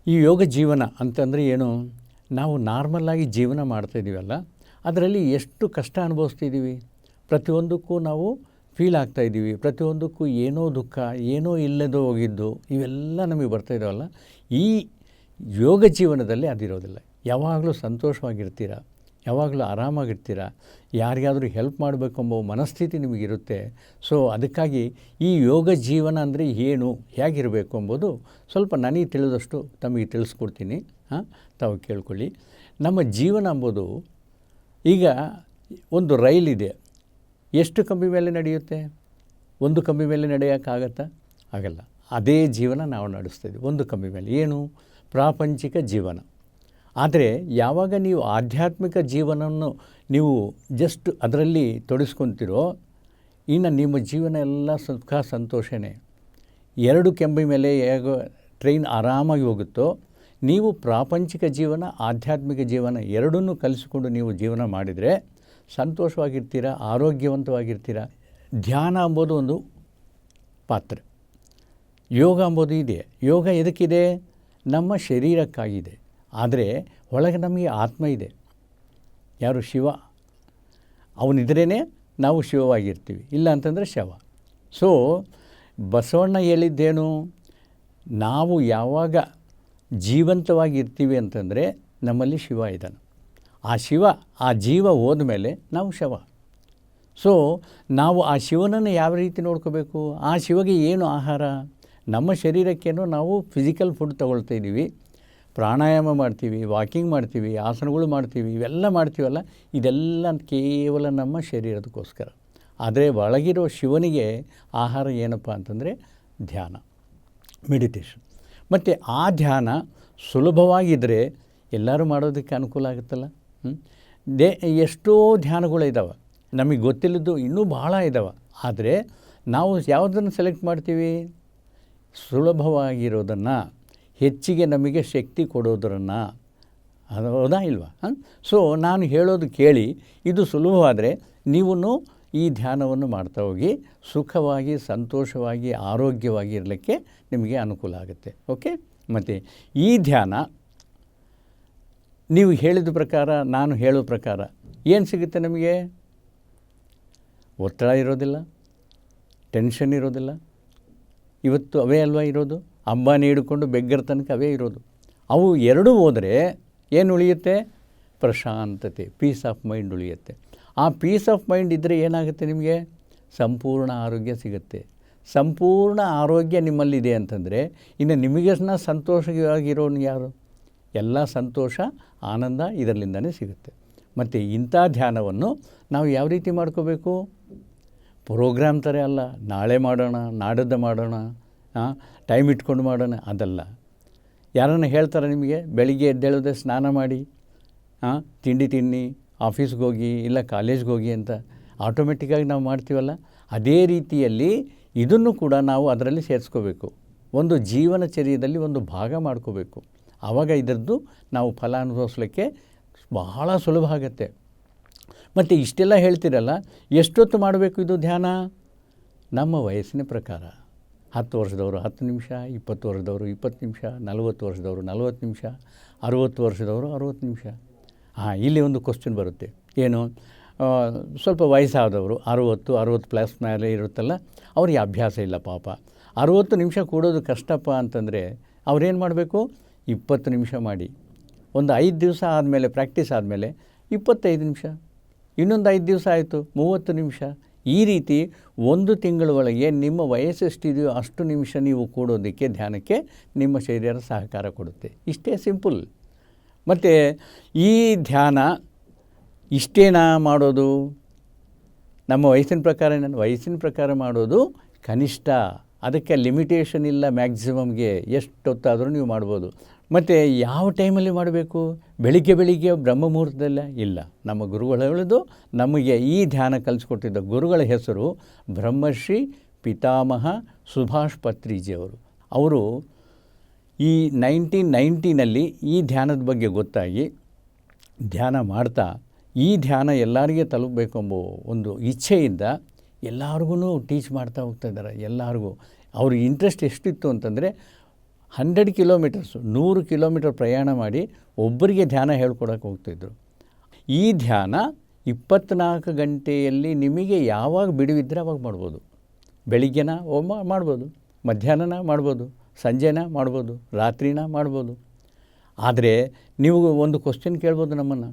ಈ ಯೋಗ ಜೀವನ ಅಂತಂದರೆ ಏನು? ನಾವು ನಾರ್ಮಲ್ಲಾಗಿ ಜೀವನ ಮಾಡ್ತಾಯಿದ್ದೀವಲ್ಲ, ಅದರಲ್ಲಿ ಎಷ್ಟು ಕಷ್ಟ ಅನುಭವಿಸ್ತಿದ್ದೀವಿ. ಪ್ರತಿಯೊಂದಕ್ಕೂ ನಾವು ಫೀಲ್ ಆಗ್ತಾಯಿದ್ದೀವಿ. ಪ್ರತಿಯೊಂದಕ್ಕೂ ಏನೋ ದುಃಖ, ಏನೋ ಇಲ್ಲದೋ ಹೋಗಿದ್ದು ಇವೆಲ್ಲ ನಮಗೆ ಬರ್ತಾಯಿದ್ದಾವಲ್ಲ. ಈ ಯೋಗ ಜೀವನದಲ್ಲಿ ಅದಿರೋದಿಲ್ಲ. ಯಾವಾಗಲೂ ಸಂತೋಷವಾಗಿರ್ತೀರ, ಯಾವಾಗಲೂ ಆರಾಮಾಗಿರ್ತೀರ, ಯಾರಿಗಾದರೂ ಹೆಲ್ಪ್ ಮಾಡಬೇಕೆಂಬ ಮನಸ್ಥಿತಿ ನಿಮಗಿರುತ್ತೆ. ಸೊ ಅದಕ್ಕಾಗಿ ಈ ಯೋಗ ಜೀವನ ಅಂದರೆ ಏನು, ಹೇಗಿರಬೇಕು ಎಂಬುದು ಸ್ವಲ್ಪ ನನಗೆ ತಿಳಿದಷ್ಟು ತಮಗೆ ತಿಳಿಸ್ಕೊಡ್ತೀನಿ. ತಾವು ಕೇಳ್ಕೊಳ್ಳಿ. ನಮ್ಮ ಜೀವನ ಎಂಬುದು ಈಗ ಒಂದು ರೈಲಿದೆ. ಎಷ್ಟು ಕಂಬಿ ಮೇಲೆ ನಡೆಯುತ್ತೆ? ಒಂದು ಕಂಬಿ ಮೇಲೆ ನಡೆಯೋಕ್ಕಾಗತ್ತಾ? ಆಗಲ್ಲ. ಅದೇ ಜೀವನ ನಾವು ನಡೆಸ್ತಾಯಿದ್ದೀವಿ ಒಂದು ಕಂಬಿ ಮೇಲೆ. ಏನು? ಪ್ರಾಪಂಚಿಕ ಜೀವನ. ಆದರೆ ಯಾವಾಗ ನೀವು ಆಧ್ಯಾತ್ಮಿಕ ಜೀವನವನ್ನು ನೀವು ಜಸ್ಟ್ ಅದರಲ್ಲಿ ತೊಡಗಿಸ್ಕೊತೀರೋ, ಇನ್ನು ನಿಮ್ಮ ಜೀವನ ಎಲ್ಲ ಸುಖ ಸಂತೋಷನೇ. ಎರಡು ಕಂಬಿ ಮೇಲೆ ಹೇಗೆ ಟ್ರೈನ್ ಆರಾಮಾಗಿ ಹೋಗುತ್ತೋ, ನೀವು ಪ್ರಾಪಂಚಿಕ ಜೀವನ ಆಧ್ಯಾತ್ಮಿಕ ಜೀವನ ಎರಡನ್ನೂ ಕಲಿಸಿಕೊಂಡು ನೀವು ಜೀವನ ಮಾಡಿದರೆ ಸಂತೋಷವಾಗಿರ್ತೀರ, ಆರೋಗ್ಯವಂತವಾಗಿರ್ತೀರ. ಧ್ಯಾನ ಎಂಬುದು ಒಂದು ಪಾತ್ರ. ಯೋಗ ಎಂಬುದು ಇದೆ. ಯೋಗ ಎದಕ್ಕಿದೆ? ನಮ್ಮ ಶರೀರಕ್ಕಾಗಿದೆ. ಆದರೆ ಒಳಗೆ ನಮಗೆ ಆತ್ಮ ಇದೆ. ಯಾರು? ಶಿವ. ಅವನಿದ್ರೇ ನಾವು ಶಿವವಾಗಿರ್ತೀವಿ, ಇಲ್ಲ ಅಂತಂದರೆ ಶವ. ಸೊ ಬಸವಣ್ಣ ಹೇಳಿದ್ದೇನು? ನಾವು ಯಾವಾಗ ಜೀವಂತವಾಗಿರ್ತೀವಿ ಅಂತಂದರೆ ನಮ್ಮಲ್ಲಿ ಶಿವ ಇದ್ದಾನೆ. ಆ ಶಿವ, ಆ ಜೀವ ಹೋದ ಮೇಲೆ ನಾವು ಶವ. ಸೊ ನಾವು ಆ ಶಿವನನ್ನು ಯಾವ ರೀತಿ ನೋಡ್ಕೋಬೇಕು? ಆ ಶಿವಗೆ ಏನು ಆಹಾರ? ನಮ್ಮ ಶರೀರಕ್ಕೇನೋ ನಾವು ಫಿಸಿಕಲ್ ಫುಡ್ ತೊಗೊಳ್ತಾಯಿದ್ದೀವಿ, ಪ್ರಾಣಾಯಾಮ ಮಾಡ್ತೀವಿ, ವಾಕಿಂಗ್ ಮಾಡ್ತೀವಿ, ಆಸನಗಳು ಮಾಡ್ತೀವಿ, ಇವೆಲ್ಲ ಮಾಡ್ತೀವಲ್ಲ, ಇದೆಲ್ಲ ಕೇವಲ ನಮ್ಮ ಶರೀರದಕ್ಕೋಸ್ಕರ. ಆದರೆ ಒಳಗಿರೋ ಶಿವನಿಗೆ ಆಹಾರ ಏನಪ್ಪ ಅಂತಂದರೆ ಧ್ಯಾನ, ಮೆಡಿಟೇಷನ್. ಮತ್ತು ಆ ಧ್ಯಾನ ಸುಲಭವಾಗಿದ್ದರೆ ಎಲ್ಲರೂ ಮಾಡೋದಕ್ಕೆ ಅನುಕೂಲ ಆಗುತ್ತಲ್ಲ. ಎಷ್ಟೋ ಧ್ಯಾನಗಳಿದ್ದಾವೆ, ನಮಗೆ ಗೊತ್ತಿಲ್ಲದ್ದು ಇನ್ನೂ ಭಾಳ ಇದ್ದಾವೆ. ಆದರೆ ನಾವು ಯಾವುದನ್ನು ಸೆಲೆಕ್ಟ್ ಮಾಡ್ತೀವಿ? ಸುಲಭವಾಗಿರೋದನ್ನು, ಹೆಚ್ಚಿಗೆ ನಮಗೆ ಶಕ್ತಿ ಕೊಡೋದನ್ನು. ಅದು ಹೌದಾ ಇಲ್ವಾ? ಸೊ ನಾನು ಹೇಳೋದು ಕೇಳಿ, ಇದು ಸುಲಭವಾದರೆ ನೀವು ಈ ಧ್ಯಾನವನ್ನು ಮಾಡ್ತಾ ಹೋಗಿ ಸುಖವಾಗಿ, ಸಂತೋಷವಾಗಿ, ಆರೋಗ್ಯವಾಗಿ ಇರಲಿಕ್ಕೆ ನಿಮಗೆ ಅನುಕೂಲ ಆಗುತ್ತೆ. ಓಕೆ. ಮತ್ತು ಈ ಧ್ಯಾನ ನೀವು ಹೇಳಿದ ಪ್ರಕಾರ, ನಾನು ಹೇಳೋ ಪ್ರಕಾರ ಏನು ಸಿಗುತ್ತೆ ನಮಗೆ? ಒತ್ತಡ ಇರೋದಿಲ್ಲ, ಟೆನ್ಷನ್ ಇರೋದಿಲ್ಲ. ಇವತ್ತು ಅವೇ ಅಲ್ವಾ ಇರೋದು? ಅಂಬಾನಿ ಹಿಡ್ಕೊಂಡು ಬೆಗ್ಗರ ತನಕ ಅವೇ ಇರೋದು. ಅವು ಎರಡೂ ಹೋದರೆ ಏನು ಉಳಿಯುತ್ತೆ? ಪ್ರಶಾಂತತೆ, ಪೀಸ್ ಆಫ್ ಮೈಂಡ್ ಉಳಿಯುತ್ತೆ. ಆ ಪೀಸ್ ಆಫ್ ಮೈಂಡ್ ಇದ್ದರೆ ಏನಾಗುತ್ತೆ? ನಿಮಗೆ ಸಂಪೂರ್ಣ ಆರೋಗ್ಯ ಸಿಗುತ್ತೆ. ಸಂಪೂರ್ಣ ಆರೋಗ್ಯ ನಿಮ್ಮಲ್ಲಿದೆ ಅಂತಂದರೆ ಇನ್ನು ನಿಮಗೆನ್ನ ಸಂತೋಷವಾಗಿರೋನು ಯಾರು? ಎಲ್ಲ ಸಂತೋಷ, ಆನಂದ ಇದರಲ್ಲಿಂದನೇ ಸಿಗುತ್ತೆ. ಮತ್ತು ಇಂಥ ಧ್ಯಾನವನ್ನು ನಾವು ಯಾವ ರೀತಿ ಮಾಡ್ಕೋಬೇಕು? ಪ್ರೋಗ್ರಾಮ್ ಥರ ಅಲ್ಲ, ನಾಳೆ ಮಾಡೋಣ, ನಾಡದ್ದು ಮಾಡೋಣ, ಟೈಮ್ ಇಟ್ಕೊಂಡು ಮಾಡೋಣ, ಅದಲ್ಲ. ಯಾರನ್ನು ಹೇಳ್ತಾರೆ ನಿಮಗೆ ಬೆಳಿಗ್ಗೆ ಎದ್ದೇಳೋದೆ ಸ್ನಾನ ಮಾಡಿ, ತಿಂಡಿ ತಿನ್ನಿ, ಆಫೀಸ್ಗೆ ಹೋಗಿ, ಇಲ್ಲ ಕಾಲೇಜ್ಗೆ ಹೋಗಿ ಅಂತ ಆಟೋಮೆಟಿಕ್ಕಾಗಿ ನಾವು ಮಾಡ್ತೀವಲ್ಲ, ಅದೇ ರೀತಿಯಲ್ಲಿ ಇದನ್ನು ಕೂಡ ನಾವು ಅದರಲ್ಲಿ ಸೇರಿಸ್ಕೋಬೇಕು. ಒಂದು ಜೀವನಚರ್ಯದಲ್ಲಿ ಒಂದು ಭಾಗ ಮಾಡ್ಕೋಬೇಕು. ಆವಾಗ ಇದರದ್ದು ನಾವು ಫಲ ಅನುಭವಿಸ್ಲಿಕ್ಕೆ ಬಹಳ ಸುಲಭ ಆಗುತ್ತೆ. ಮತ್ತು ಇಷ್ಟೆಲ್ಲ ಹೇಳ್ತೀರಲ್ಲ, ಎಷ್ಟೊತ್ತು ಮಾಡಬೇಕು ಇದು ಧ್ಯಾನ? ನಮ್ಮ ವಯಸ್ಸಿನ ಪ್ರಕಾರ. 10 ವರ್ಷದವರು 10 ನಿಮಿಷ, 20 ವರ್ಷದವರು 20 ನಿಮಿಷ, 40 ವರ್ಷದವರು 40 ನಿಮಿಷ, 60 ವರ್ಷದವರು 60 ನಿಮಿಷ. ಇಲ್ಲಿ ಒಂದು ಕ್ವಶ್ಚನ್ ಬರುತ್ತೆ. ಏನು? ಸ್ವಲ್ಪ ವಯಸ್ಸಾದವರು 60 ಪ್ಲಸ್ ಮೇಲೆ ಇರುತ್ತಲ್ಲ, ಅವ್ರಿಗೆ ಅಭ್ಯಾಸ ಇಲ್ಲ ಪಾಪ. 60 ನಿಮಿಷ ಕೂಡೋದು ಕಷ್ಟಪ್ಪ ಅಂತಂದರೆ ಅವ್ರೇನು ಮಾಡಬೇಕು? 20 ನಿಮಿಷ ಮಾಡಿ, ಒಂದು 5 ದಿವಸ ಆದಮೇಲೆ, ಪ್ರಾಕ್ಟೀಸ್ ಆದಮೇಲೆ 25 ನಿಮಿಷ, ಇನ್ನೊಂದು 5 ದಿವಸ ಆಯಿತು 30 ನಿಮಿಷ. ಈ ರೀತಿ 1 ತಿಂಗಳ ಒಳಗೆ ನಿಮ್ಮ ವಯಸ್ಸು ಎಷ್ಟಿದೆಯೋ ಅಷ್ಟು ನಿಮಿಷ ನೀವು ಕೂಡೋದಕ್ಕೆ, ಧ್ಯಾನಕ್ಕೆ ನಿಮ್ಮ ಶರೀರ ಸಹಕಾರ ಕೊಡುತ್ತೆ. ಇಷ್ಟೇ ಸಿಂಪಲ್. ಮತ್ತು ಈ ಧ್ಯಾನ ಇಷ್ಟೇನಾ ಮಾಡೋದು? ನಮ್ಮ ವಯಸ್ಸಿನ ಪ್ರಕಾರ ಮಾಡೋದು ಕನಿಷ್ಠ. ಅದಕ್ಕೆ ಲಿಮಿಟೇಷನ್ ಇಲ್ಲ. ಮ್ಯಾಕ್ಸಿಮಮ್ಗೆ ಎಷ್ಟೊತ್ತಾದರೂ ನೀವು ಮಾಡ್ಬೋದು. ಮತ್ತು ಯಾವ ಟೈಮಲ್ಲಿ ಮಾಡಬೇಕು? ಬೆಳಿಗ್ಗೆ ಬ್ರಹ್ಮ ಮುಹೂರ್ತದಲ್ಲ? ಇಲ್ಲ. ನಮ್ಮ ಗುರುಗಳು ಹೇಳೋದು, ನಮಗೆ ಈ ಧ್ಯಾನ ಕಲಿಸ್ಕೊಟ್ಟಿದ್ದ ಗುರುಗಳ ಹೆಸರು ಬ್ರಹ್ಮಶ್ರೀ ಪಿತಾಮಹ ಸುಭಾಷ್ ಪತ್ರಿಜಿಯವರು. ಅವರು ಈ 1990ನಲ್ಲಿ ಈ ಧ್ಯಾನದ ಬಗ್ಗೆ ಗೊತ್ತಾಗಿ ಧ್ಯಾನ ಮಾಡ್ತಾ, ಈ ಧ್ಯಾನ ಎಲ್ಲರಿಗೆ ತಲುಪಬೇಕು ಎಂಬ ಒಂದು ಇಚ್ಛೆಯಿಂದ ಎಲ್ಲರಿಗೂ ಟೀಚ್ ಮಾಡ್ತಾ ಹೋಗ್ತಾ ಇದ್ದಾರೆ. ಎಲ್ಲರಿಗೂ ಅವ್ರಿಗೆ ಇಂಟ್ರೆಸ್ಟ್ ಎಷ್ಟಿತ್ತು ಅಂತಂದರೆ 100 ಕಿಲೋಮೀಟರ್ಸು 100 ಕಿಲೋಮೀಟರ್ ಪ್ರಯಾಣ ಮಾಡಿ ಒಬ್ಬರಿಗೆ ಧ್ಯಾನ ಹೇಳ್ಕೊಡೋಕೆ ಹೋಗ್ತಿದ್ರು. ಈ ಧ್ಯಾನ 24 ಗಂಟೆಯಲ್ಲಿ ನಿಮಗೆ ಯಾವಾಗ ಬಿಡುವಿದ್ದರೆ ಅವಾಗ ಮಾಡ್ಬೋದು. ಬೆಳಿಗ್ಗೆನ ಮಾಡ್ಬೋದು, ಮಧ್ಯಾಹ್ನನ ಮಾಡ್ಬೋದು, ಸಂಜೆನ ಮಾಡ್ಬೋದು, ರಾತ್ರಿನ ಮಾಡ್ಬೋದು. ಆದರೆ ನೀವು ಒಂದು ಕ್ವಶನ್ ಕೇಳ್ಬೋದು ನಮ್ಮನ್ನು,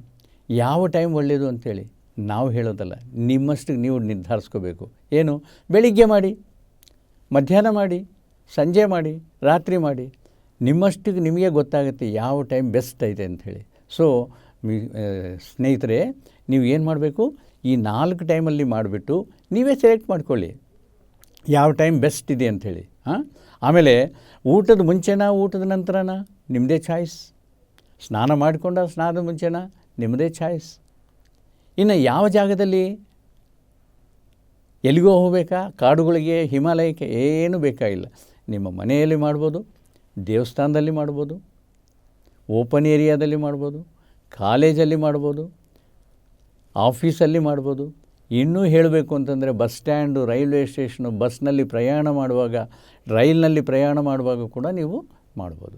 ಯಾವ ಟೈಮ್ ಒಳ್ಳೆಯದು ಅಂಥೇಳಿ. ನಾವು ಹೇಳೋದಲ್ಲ, ನಿಮ್ಮಷ್ಟು ನೀವು ನಿರ್ಧರಿಸ್ಕೋಬೇಕು. ಏನು, ಬೆಳಿಗ್ಗೆ ಮಾಡಿ, ಮಧ್ಯಾಹ್ನ ಮಾಡಿ, ಸಂಜೆ ಮಾಡಿ, ರಾತ್ರಿ ಮಾಡಿ. ನಿಮ್ಮಷ್ಟಿಗೆ ನಿಮಗೆ ಗೊತ್ತಾಗುತ್ತೆ ಯಾವ ಟೈಮ್ ಬೆಸ್ಟ್ ಐತೆ ಅಂಥೇಳಿ. ಸೊ ಸ್ನೇಹಿತರೆ, ನೀವು ಏನು ಮಾಡಬೇಕು, ಈ 4 ಟೈಮಲ್ಲಿ ಮಾಡಿಬಿಟ್ಟು ನೀವೇ ಸೆಲೆಕ್ಟ್ ಮಾಡ್ಕೊಳ್ಳಿ ಯಾವ ಟೈಮ್ ಬೆಸ್ಟ್ ಇದೆ ಅಂಥೇಳಿ. ಆಮೇಲೆ ಊಟದ ಮುಂಚೆನಾ ಊಟದ ನಂತರನಾ ನಿಮ್ಮದೇ ಚಾಯ್ಸ್. ಸ್ನಾನ ಮಾಡಿಕೊಂಡ ಸ್ನಾನದ ಮುಂಚೆನಾ ನಿಮ್ಮದೇ ಚಾಯ್ಸ್. ಇನ್ನು ಯಾವ ಜಾಗದಲ್ಲಿ, ಎಲ್ಲಿಗೋ ಹೋಗಬೇಕಾ, ಕಾಡುಗಳಿಗೆ, ಹಿಮಾಲಯಕ್ಕೆ, ಏನೂ ಬೇಕಾಗಿಲ್ಲ. ನಿಮ್ಮ ಮನೆಯಲ್ಲಿ ಮಾಡ್ಬೋದು, ದೇವಸ್ಥಾನದಲ್ಲಿ ಮಾಡ್ಬೋದು, ಓಪನ್ ಏರಿಯಾದಲ್ಲಿ ಮಾಡ್ಬೋದು, ಕಾಲೇಜಲ್ಲಿ ಮಾಡ್ಬೋದು, ಆಫೀಸಲ್ಲಿ ಮಾಡ್ಬೋದು. ಇನ್ನೂ ಹೇಳಬೇಕು ಅಂತಂದರೆ ಬಸ್ ಸ್ಟ್ಯಾಂಡು, ರೈಲ್ವೆ ಸ್ಟೇಷನು, ಬಸ್ನಲ್ಲಿ ಪ್ರಯಾಣ ಮಾಡುವಾಗ, ರೈಲ್ನಲ್ಲಿ ಪ್ರಯಾಣ ಮಾಡುವಾಗ ಕೂಡ ನೀವು ಮಾಡ್ಬೋದು.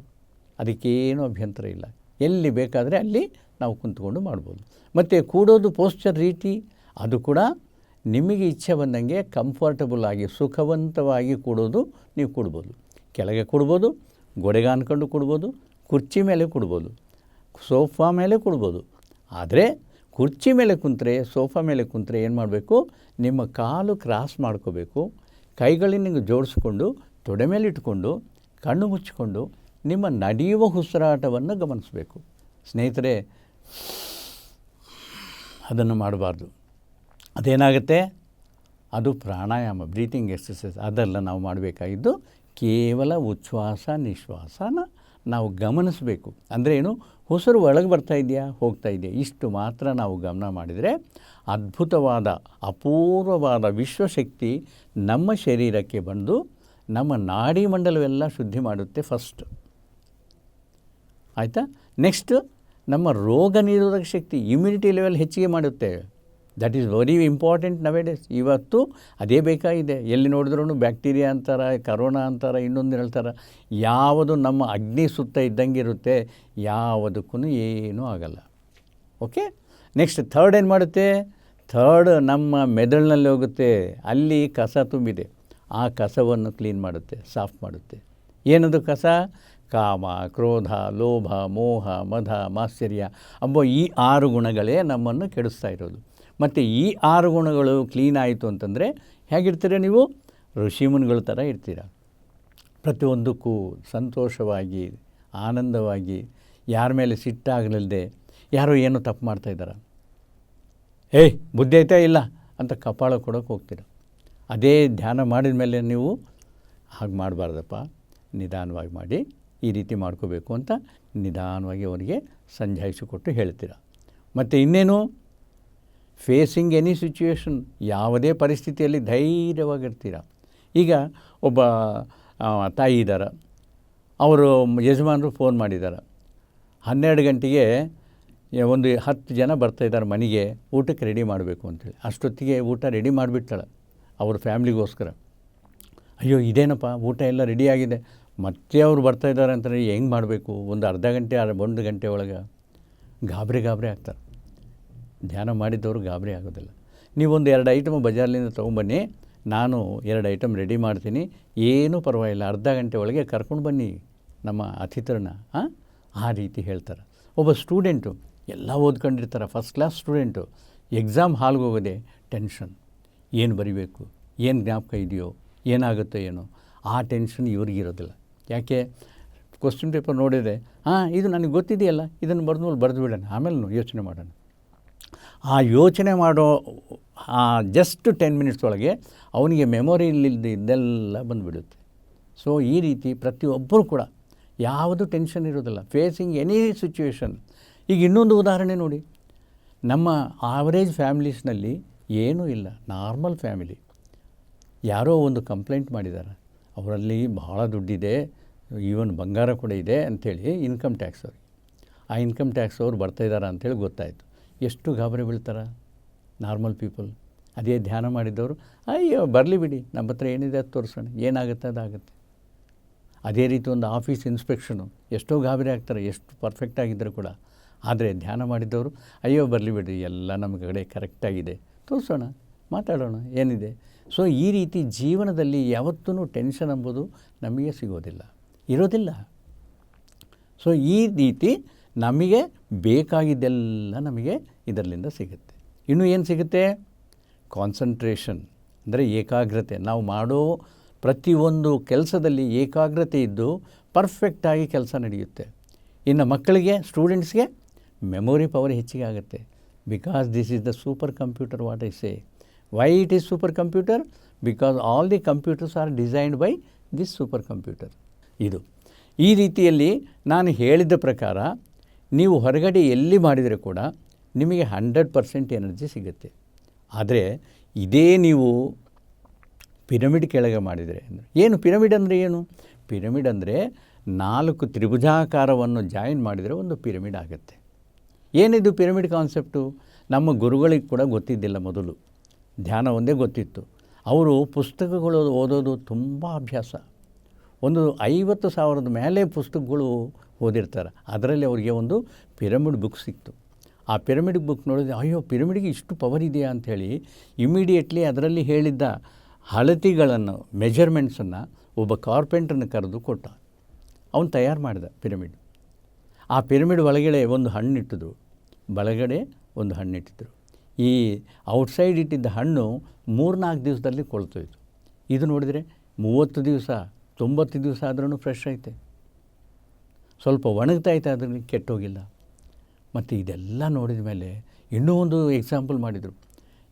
ಅದಕ್ಕೇನೂ ಅಭ್ಯಂತರ ಇಲ್ಲ. ಎಲ್ಲಿ ಬೇಕಾದರೆ ಅಲ್ಲಿ ನಾವು ಕುಂತ್ಕೊಂಡು ಮಾಡ್ಬೋದು. ಮತ್ತು ಕೂಡೋದು ಪೋಸ್ಚರ್ ರೀತಿ ಅದು ಕೂಡ ನಿಮಗೆ ಇಚ್ಛೆ ಬಂದಂಗೆ ಕಂಫರ್ಟಬಲ್ ಆಗಿ ಸುಖವಂತವಾಗಿ ಕೂಡೋದು ನೀವು ಕೂಡ್ಬೋದು. ಕೆಳಗೆ ಕೂಡ್ಬೋದು, ಗೋಡೆಗೆ ಅಂದ್ಕೊಂಡು ಕೂಡ್ಬೋದು, ಕುರ್ಚಿ ಮೇಲೆ ಕೂಡ್ಬೋದು, ಸೋಫಾ ಮೇಲೆ ಕೂಡ್ಬೋದು. ಆದರೆ ಕುರ್ಚಿ ಮೇಲೆ ಕುಂತರೆ, ಸೋಫಾ ಮೇಲೆ ಕುಂತರೆ ಏನು ಮಾಡಬೇಕು, ನಿಮ್ಮ ಕಾಲು ಕ್ರಾಸ್ ಮಾಡ್ಕೋಬೇಕು, ಕೈಗಳಿಂದ ಜೋಡಿಸ್ಕೊಂಡು ತೊಡೆ ಮೇಲೆ ಇಟ್ಕೊಂಡು ಕಣ್ಣು ಮುಚ್ಚಿಕೊಂಡು ನಿಮ್ಮ ನಡೆಯುವ ಉಸಿರಾಟವನ್ನು ಗಮನಿಸಬೇಕು. ಸ್ನೇಹಿತರೆ, ಅದನ್ನು ಮಾಡಬಾರ್ದು. ಅದೇನಾಗುತ್ತೆ, ಅದು ಪ್ರಾಣಾಯಾಮ, ಬ್ರೀತಿಂಗ್ ಎಕ್ಸಸೈಸ್. ಅದೆಲ್ಲ ನಾವು ಮಾಡಬೇಕಾಗಿದ್ದು ಕೇವಲ ಉಚ್ಛ್ವಾಸ ನಿಶ್ವಾಸನ ನಾವು ಗಮನಿಸಬೇಕು. ಅಂದರೆ ಏನು, ಉಸಿರು ಒಳಗೆ ಬರ್ತಾ ಇದೆಯಾ, ಹೋಗ್ತಾ ಇದೆಯಾ, ಇಷ್ಟು ಮಾತ್ರ ನಾವು ಗಮನ ಮಾಡಿದರೆ ಅದ್ಭುತವಾದ ಅಪೂರ್ವವಾದ ವಿಶ್ವಶಕ್ತಿ ನಮ್ಮ ಶರೀರಕ್ಕೆ ಬಂದು ನಮ್ಮ ನಾಡಿ ಮಂಡಲವೆಲ್ಲ ಶುದ್ಧಿ ಮಾಡುತ್ತೆ ಫಸ್ಟ್. ಆಯಿತಾ? ನೆಕ್ಸ್ಟ್ ನಮ್ಮ ರೋಗ ನಿರೋಧಕ ಶಕ್ತಿ, ಇಮ್ಯುನಿಟಿ ಲೆವೆಲ್ ಹೆಚ್ಚಿಗೆ ಮಾಡುತ್ತೆ. That is very important nowadays. ಇವತ್ತು ಅದೇ ಬೇಕಾಗಿದೆ. ಎಲ್ಲಿ ನೋಡಿದ್ರೂ ಬ್ಯಾಕ್ಟೀರಿಯಾ ಅಂತಾರೆ, ಕರೋನಾ ಅಂತಾರೆ, ಇನ್ನೊಂದು ಹೇಳ್ತಾರೆ. ಯಾವುದು ನಮ್ಮ ಅಗ್ನಿ ಸುತ್ತ ಇದ್ದಂಗೆ ಇರುತ್ತೆ, ಯಾವುದಕ್ಕೂ ಏನೂ ಆಗಲ್ಲ. ಓಕೆ. ನೆಕ್ಸ್ಟ್ ಥರ್ಡ್ ಏನು ಮಾಡುತ್ತೆ, ಥರ್ಡ್ ನಮ್ಮ ಮೆದುಳಿನಲ್ಲಿ ಹೋಗುತ್ತೆ. ಅಲ್ಲಿ ಕಸ ತುಂಬಿದೆ, ಆ ಕಸವನ್ನು ಕ್ಲೀನ್ ಮಾಡುತ್ತೆ, ಸಾಫ್ ಮಾಡುತ್ತೆ. ಏನದು ಕಸ, ಕಾಮ, ಕ್ರೋಧ, ಲೋಭ, ಮೋಹ, ಮದ, ಮಾತ್ಸರ್ಯ ಎಂಬ ಈ 6 ಗುಣಗಳೇ ನಮ್ಮನ್ನು ಕೆಡಿಸ್ತಾ ಇರೋದು. ಮತ್ತು ಈ 6 ಗುಣಗಳು ಕ್ಲೀನ್ ಆಯಿತು ಅಂತಂದರೆ ಹೇಗಿರ್ತೀರ ನೀವು, ಋಷಿಮುನಿಗಳ ಥರ ಇರ್ತೀರ. ಪ್ರತಿಯೊಂದಕ್ಕೂ ಸಂತೋಷವಾಗಿ, ಆನಂದವಾಗಿ, ಯಾರ ಮೇಲೆ ಸಿಟ್ಟಾಗಲಿಲ್ಲದೆ, ಯಾರೋ ಏನೋ ತಪ್ಪು ಮಾಡ್ತಾಯಿದ್ದಾರೆ, ಏಯ್ ಬುದ್ಧಿ ಐತಾ ಇಲ್ಲ ಅಂತ ಕಪಾಳ ಕೊಡೋಕೆ ಹೋಗ್ತೀರ. ಅದೇ ಧ್ಯಾನ ಮಾಡಿದ ಮೇಲೆ ನೀವು ಹಾಗೆ ಮಾಡಬಾರ್ದಪ್ಪ, ನಿಧಾನವಾಗಿ ಮಾಡಿ, ಈ ರೀತಿ ಮಾಡ್ಕೋಬೇಕು ಅಂತ ನಿಧಾನವಾಗಿ ಅವರಿಗೆ ಸಂಜಾಯಿಸಿಕೊಟ್ಟು ಹೇಳ್ತೀರ. ಮತ್ತು ಇನ್ನೇನು, ಫೇಸಿಂಗ್ ಎನಿ ಸಿಚುವೇಶನ್, ಯಾವುದೇ ಪರಿಸ್ಥಿತಿಯಲ್ಲಿ ಧೈರ್ಯವಾಗಿರ್ತೀರ. ಈಗ ಒಬ್ಬ ತಾಯಿ ಇದ್ದಾರೆ, ಅವರು ಯಜಮಾನರು ಫೋನ್ ಮಾಡಿದ್ದಾರೆ, 12 ಗಂಟೆಗೆ ಒಂದು 10 ಜನ ಬರ್ತಾಯಿದ್ದಾರೆ ಮನೆಗೆ, ಊಟಕ್ಕೆ ರೆಡಿ ಮಾಡಬೇಕು ಅಂಥೇಳಿ. ಅಷ್ಟೊತ್ತಿಗೆ ಊಟ ರೆಡಿ ಮಾಡಿಬಿಡ್ತಾಳೆ ಅವ್ರ ಫ್ಯಾಮ್ಲಿಗೋಸ್ಕರ. ಅಯ್ಯೋ ಇದೇನಪ್ಪ, ಊಟ ಎಲ್ಲ ರೆಡಿಯಾಗಿದೆ, ಮತ್ತೆ ಅವ್ರು ಬರ್ತಾಯಿದ್ದಾರೆ ಅಂತಾರೆ, ಹೆಂಗೆ ಮಾಡಬೇಕು, ಒಂದು ಅರ್ಧ ಗಂಟೆ 1 ಗಂಟೆ ಒಳಗೆ ಗಾಬರಿ ಆಗ್ತಾರೆ. ಧ್ಯಾನ ಮಾಡಿದವರು ಗಾಬರಿ ಆಗೋದಿಲ್ಲ. ನೀವೊಂದು 2 ಐಟಮ್ ಬಜಾರ್ಲಿಂದ ತೊಗೊಂಬನ್ನಿ, ನಾನು 2 ಐಟಮ್ ರೆಡಿ ಮಾಡ್ತೀನಿ, ಏನೂ ಪರವಾಗಿಲ್ಲ, ಅರ್ಧ ಗಂಟೆ ಒಳಗೆ ಕರ್ಕೊಂಡು ಬನ್ನಿ ನಮ್ಮ ಅತಿಥಿರನ್ನ. ಆ ರೀತಿ ಹೇಳ್ತಾರೆ. ಒಬ್ಬ ಸ್ಟೂಡೆಂಟು ಎಲ್ಲ ಓದ್ಕೊಂಡಿರ್ತಾರೆ, ಫಸ್ಟ್ ಕ್ಲಾಸ್ ಸ್ಟೂಡೆಂಟು, ಎಕ್ಸಾಮ್ ಹಾಲ್ಗೆ ಹೋಗೋದೆ ಟೆನ್ಷನ್. ಏನು ಬರಿಬೇಕು, ಏನು ಜ್ಞಾಪಕ ಇದೆಯೋ, ಏನಾಗುತ್ತೋ ಏನೋ, ಆ ಟೆನ್ಷನ್ ಇವ್ರಿಗಿರೋದಿಲ್ಲ. ಯಾಕೆ, ಕ್ವಶ್ಚನ್ ಪೇಪರ್ ನೋಡಿದರೆ ಇದು ನನಗೆ ಗೊತ್ತಿದೆಯಲ್ಲ, ಇದನ್ನು ಬರೆದು ಬಿಡೋಣ, ಆಮೇಲೆ ಯೋಚನೆ ಮಾಡೋಣ. ಆ ಯೋಚನೆ ಮಾಡೋ ಜಸ್ಟ್ 10 ಮಿನಿಟ್ಸ್ ಒಳಗೆ ಅವನಿಗೆ ಮೆಮೊರಿ ಇದ್ದೆಲ್ಲ ಬಂದುಬಿಡುತ್ತೆ. ಸೊ ಈ ರೀತಿ ಪ್ರತಿಯೊಬ್ಬರು ಕೂಡ ಯಾವುದು ಟೆನ್ಷನ್ ಇರೋದಿಲ್ಲ, ಫೇಸಿಂಗ್ ಎನಿ ಸಿಚುವೇಶನ್. ಈಗ ಇನ್ನೊಂದು ಉದಾಹರಣೆ ನೋಡಿ, ನಮ್ಮ ಆವರೇಜ್ ಫ್ಯಾಮಿಲೀಸ್ನಲ್ಲಿ ಏನೂ ಇಲ್ಲ, ನಾರ್ಮಲ್ ಫ್ಯಾಮಿಲಿ. ಯಾರೋ ಒಂದು ಕಂಪ್ಲೇಂಟ್ ಮಾಡಿದ್ದಾರೆ, ಅವರಲ್ಲಿ ಭಾಳ ದುಡ್ಡಿದೆ, ಈವನ್ ಬಂಗಾರ ಕೂಡ ಇದೆ ಅಂಥೇಳಿ ಇನ್ಕಮ್ ಟ್ಯಾಕ್ಸ್ ಅವ್ರಿಗೆ. ಆ ಇನ್ಕಮ್ ಟ್ಯಾಕ್ಸ್ ಅವ್ರು ಬರ್ತಾಯಿದ್ದಾರೆ ಅಂಥೇಳಿ ಗೊತ್ತಾಯಿತು. ಎಷ್ಟು ಗಾಬರಿ ಬೀಳ್ತಾರೆ ನಾರ್ಮಲ್ ಪೀಪಲ್. ಅದೇ ಧ್ಯಾನ ಮಾಡಿದ್ದವರು, ಅಯ್ಯೋ ಬರಲಿ ಬಿಡಿ, ನಮ್ಮ ಹತ್ರ ಏನಿದೆ ಅದು ತೋರಿಸೋಣ, ಏನಾಗುತ್ತೆ ಅದಾಗುತ್ತೆ. ಅದೇ ರೀತಿ ಒಂದು ಆಫೀಸ್ ಇನ್ಸ್ಪೆಕ್ಷನು, ಎಷ್ಟೋ ಗಾಬರಿ ಆಗ್ತಾರೆ ಎಷ್ಟು ಪರ್ಫೆಕ್ಟ್ ಆಗಿದ್ದರೂ ಕೂಡ. ಆದರೆ ಧ್ಯಾನ ಮಾಡಿದವರು ಅಯ್ಯೋ ಬರಲಿ ಬಿಡ್ರಿ, ಎಲ್ಲ ನಮ್ಮ ಕಡೆ ಕರೆಕ್ಟಾಗಿದೆ, ತೋರಿಸೋಣ, ಮಾತಾಡೋಣ, ಏನಿದೆ. ಸೊ ಈ ರೀತಿ ಜೀವನದಲ್ಲಿ ಯಾವತ್ತೂ ಟೆನ್ಷನ್ ಎಂಬುದು ನಮಗೆ ಇರೋದಿಲ್ಲ. ಸೊ ಈ ರೀತಿ ನಮಗೆ ಬೇಕಾಗಿದ್ದೆಲ್ಲ ನಮಗೆ ಇದರಲ್ಲಿಂದ ಸಿಗುತ್ತೆ. ಇನ್ನೂ ಏನು ಸಿಗುತ್ತೆ? ಕಾನ್ಸಂಟ್ರೇಷನ್ ಅಂದರೆ ಏಕಾಗ್ರತೆ. ನಾವು ಮಾಡೋ ಪ್ರತಿಯೊಂದು ಕೆಲಸದಲ್ಲಿ ಏಕಾಗ್ರತೆ ಇದ್ದು ಪರ್ಫೆಕ್ಟಾಗಿ ಕೆಲಸ ನಡೆಯುತ್ತೆ. ಇನ್ನು ಮಕ್ಕಳಿಗೆ, ಸ್ಟೂಡೆಂಟ್ಸ್ಗೆ ಮೆಮೊರಿ ಪವರ್ ಹೆಚ್ಚಿಗೆ ಆಗುತ್ತೆ. Because this is the super computer, what I say. Why it is super computer? Because all the computers are designed by this super computer. ಇದು ಈ ರೀತಿಯಲ್ಲಿ ನಾನು ಹೇಳಿದ ಪ್ರಕಾರ ನೀವು ಹೊರಗಡೆ ಎಲ್ಲಿ ಮಾಡಿದರೆ ಕೂಡ ನಿಮಗೆ 100% ಎನರ್ಜಿ ಸಿಗುತ್ತೆ. ಆದರೆ ಇದೇ ನೀವು ಪಿರಮಿಡ್ ಕೆಳಗೆ ಮಾಡಿದರೆ, ಏನು ಪಿರಮಿಡ್ ಅಂದರೆ ಏನು? ಪಿರಮಿಡ್ ಅಂದರೆ 4 ತ್ರಿಭುಜಾಕಾರವನ್ನು ಜಾಯಿನ್ ಮಾಡಿದರೆ ಒಂದು ಪಿರಮಿಡ್ ಆಗುತ್ತೆ. ಏನಿದು ಪಿರಮಿಡ್ ಕಾನ್ಸೆಪ್ಟು? ನಮ್ಮ ಗುರುಗಳಿಗೆ ಕೂಡ ಗೊತ್ತಿದ್ದಿಲ್ಲ. ಮೊದಲು ಧ್ಯಾನ ಒಂದೇ ಗೊತ್ತಿತ್ತು. ಅವರು ಪುಸ್ತಕಗಳು ಓದೋದು ತುಂಬ ಅಭ್ಯಾಸ. ಒಂದು 50,000 ಮೇಲೆ ಪುಸ್ತಕಗಳು ಓದಿರ್ತಾರೆ. ಅದರಲ್ಲಿ ಅವರಿಗೆ ಒಂದು ಪಿರಮಿಡ್ ಬುಕ್ ಸಿಕ್ತು. ಆ ಪಿರಮಿಡ್ ಬುಕ್ ನೋಡಿದ್ರೆ ಅಯ್ಯೋ ಪಿರಮಿಡ್ಗೆ ಇಷ್ಟು ಪವರ್ ಇದೆಯಾ ಅಂಥೇಳಿ ಇಮಿಡಿಯೇಟ್ಲಿ ಅದರಲ್ಲಿ ಹೇಳಿದ್ದ ಅಳತೆಗಳನ್ನು, ಮೆಜರ್ಮೆಂಟ್ಸನ್ನು ಒಬ್ಬ ಕಾರ್ಪೆಂಟ್ರನ್ನು ಕರೆದು ಕೊಟ್ಟ. ಅವನು ತಯಾರು ಮಾಡಿದ ಪಿರಮಿಡ್. ಆ ಪಿರಮಿಡ್ ಒಳಗಡೆ ಒಂದು ಹಣ್ಣಿಟ್ಟಿದ್ರು, ಒಳಗಡೆ ಒಂದು ಹಣ್ಣಿಟ್ಟಿದ್ರು. ಈ ಔಟ್ಸೈಡ್ ಇಟ್ಟಿದ್ದ ಹಣ್ಣು 3-4 ದಿವಸದಲ್ಲಿ ಕೊಳ್ತೋಯ್ತು. ಇದು ನೋಡಿದರೆ 30 ದಿವಸ 90 ದಿವಸ ಆದ್ರೂ ಫ್ರೆಶ್ ಐತೆ. ಸ್ವಲ್ಪ ಒಣಗ್ತಾಯಿತ್ತು, ಅದರಲ್ಲಿ ಕೆಟ್ಟೋಗಿಲ್ಲ. ಮತ್ತು ಇದೆಲ್ಲ ನೋಡಿದ ಮೇಲೆ ಇನ್ನೂ ಒಂದು ಎಕ್ಸಾಂಪಲ್ ಮಾಡಿದರು.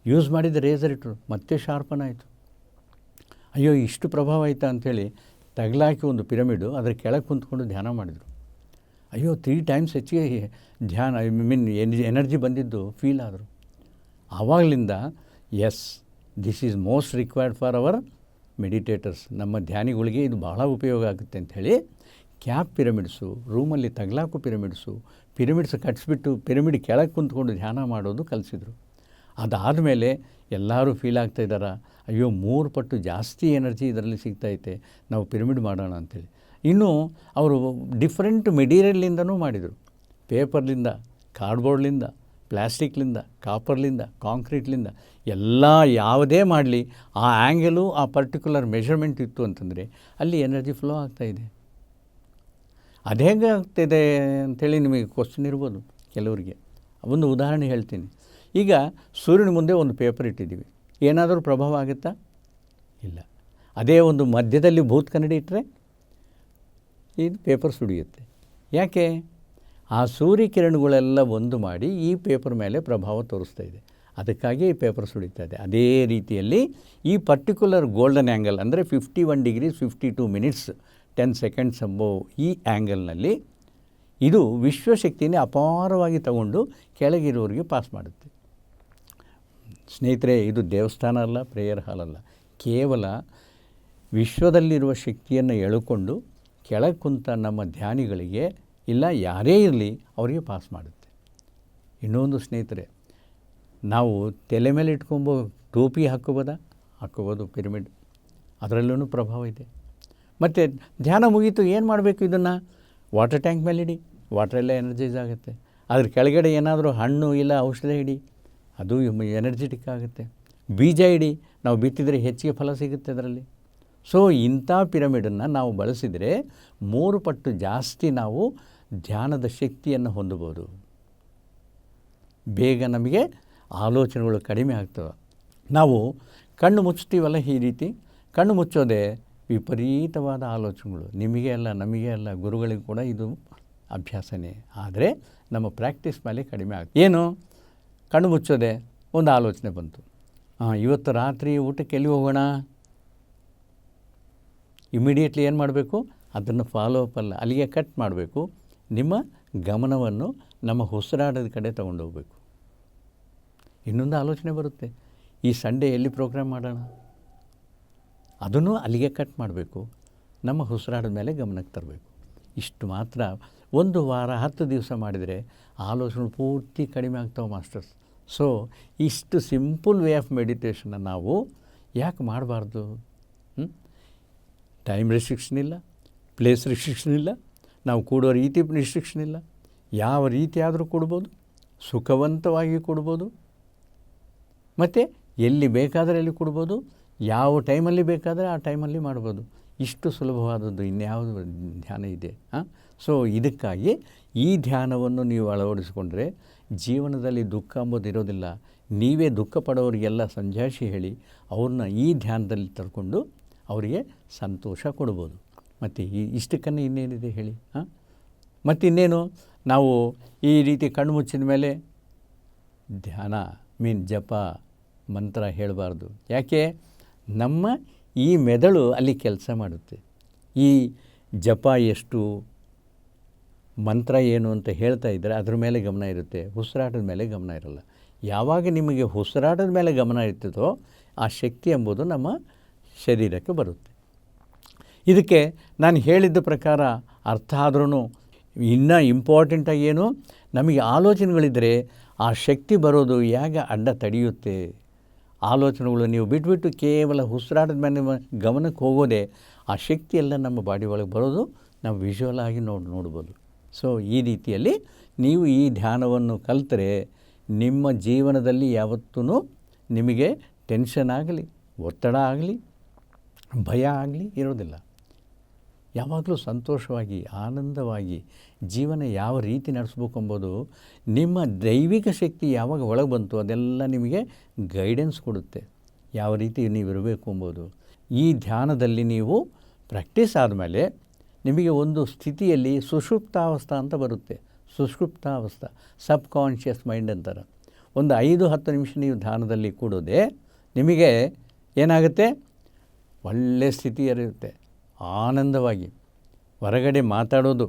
ಯೂಸ್ ಮಾಡಿದ ರೇಸರ್ ಇಟ್ಟರು, ಮತ್ತೆ ಶಾರ್ಪನ್ ಆಯಿತು. ಅಯ್ಯೋ ಇಷ್ಟು ಪ್ರಭಾವ ಆಯಿತಾ ಅಂಥೇಳಿ ತಗಲಾಕಿ ಒಂದು ಪಿರಮಿಡು ಅದರ ಕೆಳಗೆ ಕುಂತ್ಕೊಂಡು ಧ್ಯಾನ ಮಾಡಿದರು. ಅಯ್ಯೋ 3 ಟೈಮ್ಸ್ ಹೆಚ್ಚಿಗೆ ಧ್ಯಾನ ಎನರ್ಜಿ ಬಂದಿದ್ದು ಫೀಲ್ ಆದರು. ಆವಾಗಲಿಂದ yes, this is most required for our meditators. ನಮ್ಮ ಧ್ಯಾನಿಗಳಿಗೆ ಇದು ಬಹಳ ಉಪಯೋಗ ಆಗುತ್ತೆ ಅಂಥೇಳಿ ಕ್ಯಾಪ್ ಪಿರಮಿಡ್ಸು, ರೂಮಲ್ಲಿ ತಗಲಾಕು ಪಿರಮಿಡ್ಸ್ ಕಟ್ಸ್ಬಿಟ್ಟು ಪಿರಮಿಡ್ ಕೆಳಗೆ ಕುಂತ್ಕೊಂಡು ಧ್ಯಾನ ಮಾಡೋದು ಕಲಿಸಿದರು. ಅದಾದಮೇಲೆ ಎಲ್ಲರೂ ಫೀಲ್ ಆಗ್ತಾಯಿದ್ದಾರೆ, ಅಯ್ಯೋ 3 ಪಟ್ಟು ಜಾಸ್ತಿ ಎನರ್ಜಿ ಇದರಲ್ಲಿ ಸಿಗ್ತೈತೆ, ನಾವು ಪಿರಮಿಡ್ ಮಾಡೋಣ ಅಂಥೇಳಿ. ಇನ್ನು ಅವರು ಡಿಫ್ರೆಂಟ್ ಮೆಟೀರಿಯಲ್ನಿಂದನೂ ಮಾಡಿದರು. ಪೇಪರ್ಲಿಂದ, ಕಾರ್ಡ್ಬೋರ್ಡ್ಲಿಂದ, ಪ್ಲಾಸ್ಟಿಕ್ಲಿಂದ, ಕಾಪರ್ಲಿಂದ, ಕಾಂಕ್ರೀಟ್ಲಿಂದ ಎಲ್ಲ ಯಾವುದೇ ಮಾಡಲಿ ಆ ಆ್ಯಂಗಲು, ಆ ಪರ್ಟಿಕ್ಯುಲರ್ ಮೆಷರ್ಮೆಂಟ್ ಇತ್ತು ಅಂತಂದರೆ ಅಲ್ಲಿ ಎನರ್ಜಿ ಫ್ಲೋ ಆಗ್ತಾಯಿದೆ. ಅದು ಹೇಗೆ ಆಗ್ತಾಯಿದೆ ಅಂಥೇಳಿ ನಿಮಗೆ ಕ್ವಶನ್ ಇರ್ಬೋದು ಕೆಲವರಿಗೆ. ಒಂದು ಉದಾಹರಣೆ ಹೇಳ್ತೀನಿ. ಈಗ ಸೂರ್ಯನ ಮುಂದೆ ಒಂದು ಪೇಪರ್ ಇಟ್ಟಿದ್ದೀವಿ, ಏನಾದರೂ ಪ್ರಭಾವ ಆಗುತ್ತಾ? ಇಲ್ಲ. ಅದೇ ಒಂದು ಮಧ್ಯದಲ್ಲಿ ಭೂತ್ ಕನ್ನಡಿ ಇಟ್ಟರೆ ಇದು ಪೇಪರ್ ಸುಡಿಯುತ್ತೆ. ಯಾಕೆ? ಆ ಸೂರ್ಯ ಕಿರಣಗಳೆಲ್ಲ ಒಂದು ಮಾಡಿ ಈ ಪೇಪರ್ ಮೇಲೆ ಪ್ರಭಾವ ತೋರಿಸ್ತಾ ಇದೆ. ಅದಕ್ಕಾಗಿ ಈ ಪೇಪರ್ ಸುಡಿತಾ ಇದೆ. ಅದೇ ರೀತಿಯಲ್ಲಿ ಈ ಪರ್ಟಿಕ್ಯುಲರ್ ಗೋಲ್ಡನ್ ಆ್ಯಂಗಲ್ ಅಂದರೆ 51 ಡಿಗ್ರೀಸ್ 52 ಮಿನಿಟ್ಸ್ 10 ಸೆಕೆಂಡ್ಸ್ ಎಂಬೋ ಈ ಆ್ಯಂಗಲ್ನಲ್ಲಿ ಇದು ವಿಶ್ವಶಕ್ತಿನೇ ಅಪಾರವಾಗಿ ತಗೊಂಡು ಕೆಳಗಿರೋರಿಗೆ ಪಾಸ್ ಮಾಡುತ್ತೆ. ಸ್ನೇಹಿತರೆ, ಇದು ದೇವಸ್ಥಾನ ಅಲ್ಲ, ಪ್ರೇಯರ್ ಹಾಲ್ ಅಲ್ಲ. ಕೇವಲ ವಿಶ್ವದಲ್ಲಿರುವ ಶಕ್ತಿಯನ್ನು ಎಳ್ಕೊಂಡು ಕೆಳಗೆ ಕುಂತ ನಮ್ಮ ಧ್ಯಾನಿಗಳಿಗೆ, ಇಲ್ಲ ಯಾರೇ ಇರಲಿ, ಅವರಿಗೆ ಪಾಸ್ ಮಾಡುತ್ತೆ. ಇನ್ನೊಂದು ಸ್ನೇಹಿತರೆ, ನಾವು ತಲೆ ಮೇಲೆ ಇಟ್ಕೊಂಬೋ ಟೋಪಿ ಹಾಕ್ಕೋಬೋದು ಪಿರಮಿಡ್, ಅದರಲ್ಲೂ ಪ್ರಭಾವ ಇದೆ. ಮತ್ತು ಧ್ಯಾನ ಮುಗೀತು, ಏನು ಮಾಡಬೇಕು? ಇದನ್ನು ವಾಟರ್ ಟ್ಯಾಂಕ್ ಮೇಲೆ ಇಡಿ, ವಾಟ್ರೆಲ್ಲ ಎನರ್ಜೈಸ್ ಆಗುತ್ತೆ. ಅದ್ರ ಕೆಳಗಡೆ ಏನಾದರೂ ಹಣ್ಣು ಇಲ್ಲ ಔಷಧ ಇಡಿ, ಅದು ಎನರ್ಜೆಟಿಕ್ ಆಗುತ್ತೆ. ಬೀಜ ಇಡಿ, ನಾವು ಬಿತ್ತಿದರೆ ಹೆಚ್ಚಿಗೆ ಫಲ ಸಿಗುತ್ತೆ ಅದರಲ್ಲಿ. ಸೊ ಇಂಥ ಪಿರಮಿಡನ್ನು ನಾವು ಬಳಸಿದರೆ 3 ಪಟ್ಟು ಜಾಸ್ತಿ ನಾವು ಧ್ಯಾನದ ಶಕ್ತಿಯನ್ನು ಹೊಂದಬೋದು. ಬೇಗ ನಮಗೆ ಆಲೋಚನೆಗಳು ಕಡಿಮೆ ಆಗ್ತವೆ. ನಾವು ಕಣ್ಣು ಮುಚ್ತೀವಲ್ಲ, ಈ ರೀತಿ ಕಣ್ಣು ಮುಚ್ಚೋದೆ ವಿಪರೀತವಾದ ಆಲೋಚನೆಗಳು. ನಿಮಗೆ ಅಲ್ಲ, ನಮಗೆ ಅಲ್ಲ, ಗುರುಗಳಿಗೆ ಕೂಡ ಇದು ಅಭ್ಯಾಸನೇ. ಆದರೆ ನಮ್ಮ ಪ್ರಾಕ್ಟೀಸ್ ಮೇಲೆ ಕಡಿಮೆ ಆಗ್ತದೆ. ಏನು? ಕಣ್ಣು ಮುಚ್ಚೋದೆ, ಒಂದು ಆಲೋಚನೆ ಬಂತು, ಇವತ್ತು ರಾತ್ರಿ ಊಟಕ್ಕೆ ಎಲ್ಲಿ ಹೋಗೋಣ? ಇಮಿಡಿಯೇಟ್ಲಿ ಏನು ಮಾಡಬೇಕು? ಅದನ್ನು ಫಾಲೋ ಅಪ್ ಅಲ್ಲ, ಅಲ್ಲಿಗೆ ಕಟ್ ಮಾಡಬೇಕು. ನಿಮ್ಮ ಗಮನವನ್ನು ನಮ್ಮ ಉಸಿರಾಟದ ಕಡೆ ತೊಗೊಂಡೋಗ್ಬೇಕು. ಇನ್ನೊಂದು ಆಲೋಚನೆ ಬರುತ್ತೆ, ಈ ಸಂಡೇ ಎಲ್ಲಿ ಪ್ರೋಗ್ರಾಮ್ ಮಾಡೋಣ? ಅದನ್ನು ಅಲ್ಲಿಗೆ ಕಟ್ ಮಾಡಬೇಕು. ನಮ್ಮ ಉಸಿರಾಟದ ಮೇಲೆ ಗಮನಕ್ಕೆ ತರಬೇಕು. ಇಷ್ಟು ಮಾತ್ರ. 1 ವಾರ 10 ದಿವಸ ಮಾಡಿದರೆ ಆಲೋಚನೆ ಪೂರ್ತಿ ಕಡಿಮೆ ಆಗ್ತಾವೆ ಮಾಸ್ಟರ್ಸ್. ಸೊ ಇಷ್ಟು ಸಿಂಪಲ್ ವೇ ಆಫ್ ಮೆಡಿಟೇಷನ್ನ ನಾವು ಯಾಕೆ ಮಾಡಬಾರ್ದು? ಟೈಮ್ ರೆಸ್ಟ್ರಿಕ್ಷನ್ ಇಲ್ಲ, ಪ್ಲೇಸ್ ರಿಸ್ಟ್ರಿಕ್ಷನ್ ಇಲ್ಲ, ನಾವು ಕೂಡೋ ರೀತಿ ರಿಸ್ಟ್ರಿಕ್ಷನ್ ಇಲ್ಲ, ಯಾವ ರೀತಿ ಆದರೂ ಕೊಡ್ಬೋದು, ಸುಖವಂತವಾಗಿ ಕೊಡ್ಬೋದು, ಮತ್ತು ಎಲ್ಲಿ ಬೇಕಾದರೆ ಅಲ್ಲಿ ಕೊಡ್ಬೋದು, ಯಾವ ಟೈಮಲ್ಲಿ ಬೇಕಾದರೆ ಆ ಟೈಮಲ್ಲಿ ಮಾಡ್ಬೋದು. ಇಷ್ಟು ಸುಲಭವಾದದ್ದು ಇನ್ಯಾವುದು ಧ್ಯಾನ ಇದೆ. ಸೊ ಇದಕ್ಕಾಗಿ ಈ ಧ್ಯಾನವನ್ನು ನೀವು ಅಳವಡಿಸಿಕೊಂಡ್ರೆ ಜೀವನದಲ್ಲಿ ದುಃಖ ಅಂಬೋದು ಇರೋದಿಲ್ಲ. ನೀವೇ ದುಃಖ ಪಡೋರಿಗೆಲ್ಲ ಸಂಜಾಯಿಷಿ ಹೇಳಿ ಅವ್ರನ್ನ ಈ ಧ್ಯಾನದಲ್ಲಿ ತರ್ಕೊಂಡು ಅವರಿಗೆ ಸಂತೋಷ ಕೊಡ್ಬೋದು. ಮತ್ತು ಇಷ್ಟಕ್ಕನ್ನು ಇನ್ನೇನಿದೆ ಹೇಳಿ? ಮತ್ತು ಇನ್ನೇನು, ನಾವು ಈ ರೀತಿ ಕಣ್ಣು ಮುಚ್ಚಿದ ಮೇಲೆ ಧ್ಯಾನ ಜಪ ಮಂತ್ರ ಹೇಳಬಾರ್ದು. ಯಾಕೆ? ನಮ್ಮ ಈ ಮೆದುಳು ಅಲ್ಲಿ ಕೆಲಸ ಮಾಡುತ್ತೆ. ಈ ಜಪ ಎಷ್ಟು, ಮಂತ್ರ ಏನು ಅಂತ ಹೇಳ್ತಾ ಇದ್ದರೆ ಅದ್ರ ಮೇಲೆ ಗಮನ ಇರುತ್ತೆ, ಉಸಿರಾಟದ ಮೇಲೆ ಗಮನ ಇರಲ್ಲ. ಯಾವಾಗ ನಿಮಗೆ ಉಸಿರಾಟದ ಮೇಲೆ ಗಮನ ಇರ್ತದೋ ಆ ಶಕ್ತಿ ಎಂಬುದು ನಮ್ಮ ಶರೀರಕ್ಕೆ ಬರುತ್ತೆ. ಇದಕ್ಕೆ ನಾನು ಹೇಳಿದ್ದ ಪ್ರಕಾರ ಅರ್ಥ ಆದ್ರೂ ಇನ್ನೂ ಇಂಪಾರ್ಟೆಂಟಾಗಿ ಏನು, ನಮಗೆ ಆಲೋಚನೆಗಳಿದ್ದರೆ ಆ ಶಕ್ತಿ ಬರೋದು ಹೇಗೆ ಅಡ್ಡ ತಡೆಯುತ್ತೆ. ಆಲೋಚನೆಗಳು ನೀವು ಬಿಟ್ಬಿಟ್ಟು ಕೇವಲ ಉಸಿರಾಟದ ಮೇಲೆ ಗಮನಕ್ಕೆ ಹೋಗೋದೇ ಆ ಶಕ್ತಿ ಎಲ್ಲ ನಮ್ಮ ಬಾಡಿ ಒಳಗೆ ಬರೋದು ನಾವು ವಿಜುವಲ್ ಆಗಿ ನೋಡ್ಬೋದು. ಸೊ ಈ ರೀತಿಯಲ್ಲಿ ನೀವು ಈ ಧ್ಯಾನವನ್ನು ಕಲಿತರೆ ನಿಮ್ಮ ಜೀವನದಲ್ಲಿ ಯಾವತ್ತೂ ನಿಮಗೆ ಟೆನ್ಷನ್ ಆಗಲಿ, ಒತ್ತಡ ಆಗಲಿ, ಭಯ ಆಗಲಿ ಇರೋದಿಲ್ಲ. ಯಾವಾಗಲೂ ಸಂತೋಷವಾಗಿ ಆನಂದವಾಗಿ ಜೀವನ ಯಾವ ರೀತಿ ನಡೆಸ್ಬೇಕು ಎಂಬುದು ನಿಮ್ಮ ದೈವಿಕ ಶಕ್ತಿ ಯಾವಾಗ ಒಳಗೆ ಬಂತು ಅದೆಲ್ಲ ನಿಮಗೆ ಗೈಡೆನ್ಸ್ ಕೊಡುತ್ತೆ, ಯಾವ ರೀತಿ ನೀವು ಇರಬೇಕು ಎಂಬುದು. ಈ ಧ್ಯಾನದಲ್ಲಿ ನೀವು ಪ್ರಾಕ್ಟೀಸ್ ಆದಮೇಲೆ ನಿಮಗೆ ಒಂದು ಸ್ಥಿತಿಯಲ್ಲಿ ಸುಷುಪ್ತಾವಸ್ಥಾ ಅಂತ ಬರುತ್ತೆ. ಸುಷುಪ್ತಾವಸ್ಥಾ ಸಬ್ ಕಾನ್ಷಿಯಸ್ ಮೈಂಡ್ ಅಂತಾರೆ. ಒಂದು 5-10 ನಿಮಿಷ ನೀವು ಧ್ಯಾನದಲ್ಲಿ ಕೂಡೋದೆ ನಿಮಗೆ ಏನಾಗುತ್ತೆ, ಒಳ್ಳೆಯ ಸ್ಥಿತಿ ಇರುತ್ತೆ, ಆನಂದವಾಗಿ. ಹೊರಗಡೆ ಮಾತಾಡೋದು,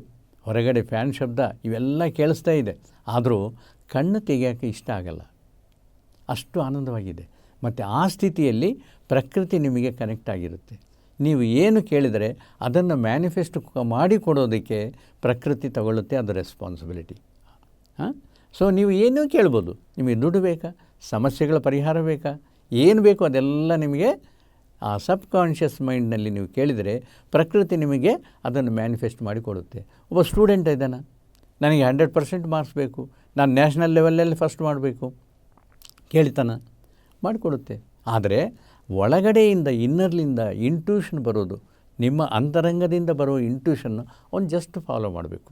ಹೊರಗಡೆ ಫ್ಯಾನ್ ಶಬ್ದ ಇವೆಲ್ಲ ಕೇಳಿಸ್ತಾ ಇದೆ, ಆದರೂ ಕಣ್ಣು ತೆಗೆಯೋಕ್ಕೆ ಇಷ್ಟ ಆಗಲ್ಲ, ಅಷ್ಟು ಆನಂದವಾಗಿದೆ. ಮತ್ತು ಆ ಸ್ಥಿತಿಯಲ್ಲಿ ಪ್ರಕೃತಿ ನಿಮಗೆ ಕನೆಕ್ಟ್ ಆಗಿರುತ್ತೆ. ನೀವು ಏನು ಕೇಳಿದರೆ ಅದನ್ನು ಮ್ಯಾನಿಫೆಸ್ಟ್ ಮಾಡಿಕೊಡೋದಕ್ಕೆ ಪ್ರಕೃತಿ ತಗೊಳ್ಳುತ್ತೆ, ಅದು ರೆಸ್ಪಾನ್ಸಿಬಿಲಿಟಿ. ಸೊ ನೀವು ಏನೂ ಕೇಳ್ಬೋದು. ನಿಮಗೆ ದುಡ್ಡು ಬೇಕಾ, ಸಮಸ್ಯೆಗಳ ಪರಿಹಾರ ಬೇಕಾ, ಏನು ಬೇಕೋ ಅದೆಲ್ಲ ನಿಮಗೆ ಆ ಸಬ್ ಕಾನ್ಷಿಯಸ್ ಮೈಂಡ್ನಲ್ಲಿ ನೀವು ಕೇಳಿದರೆ ಪ್ರಕೃತಿ ನಿಮಗೆ ಅದನ್ನು ಮ್ಯಾನಿಫೆಸ್ಟ್ ಮಾಡಿಕೊಡುತ್ತೆ. ಒಬ್ಬ ಸ್ಟೂಡೆಂಟ್ ಇದ್ದಾನೆ, ನನಗೆ 100% ಮಾರ್ಕ್ಸ್ ಬೇಕು, ನಾನು ನ್ಯಾಷನಲ್ ಲೆವೆಲಲ್ಲಿ ಫಸ್ಟ್ ಮಾಡಬೇಕು, ಕೇಳ್ತಾನೆ, ಮಾಡಿಕೊಡುತ್ತೆ. ಆದರೆ ಒಳಗಡೆಯಿಂದ ಇನ್ನರ್ಲಿಂದ ಇಂಟ್ಯೂಷನ್ ಬರೋದು, ನಿಮ್ಮ ಅಂತರಂಗದಿಂದ ಬರೋ ಇಂಟ್ಯೂಷನ್ನು ಅವ್ನು ಜಸ್ಟ್ ಫಾಲೋ ಮಾಡಬೇಕು.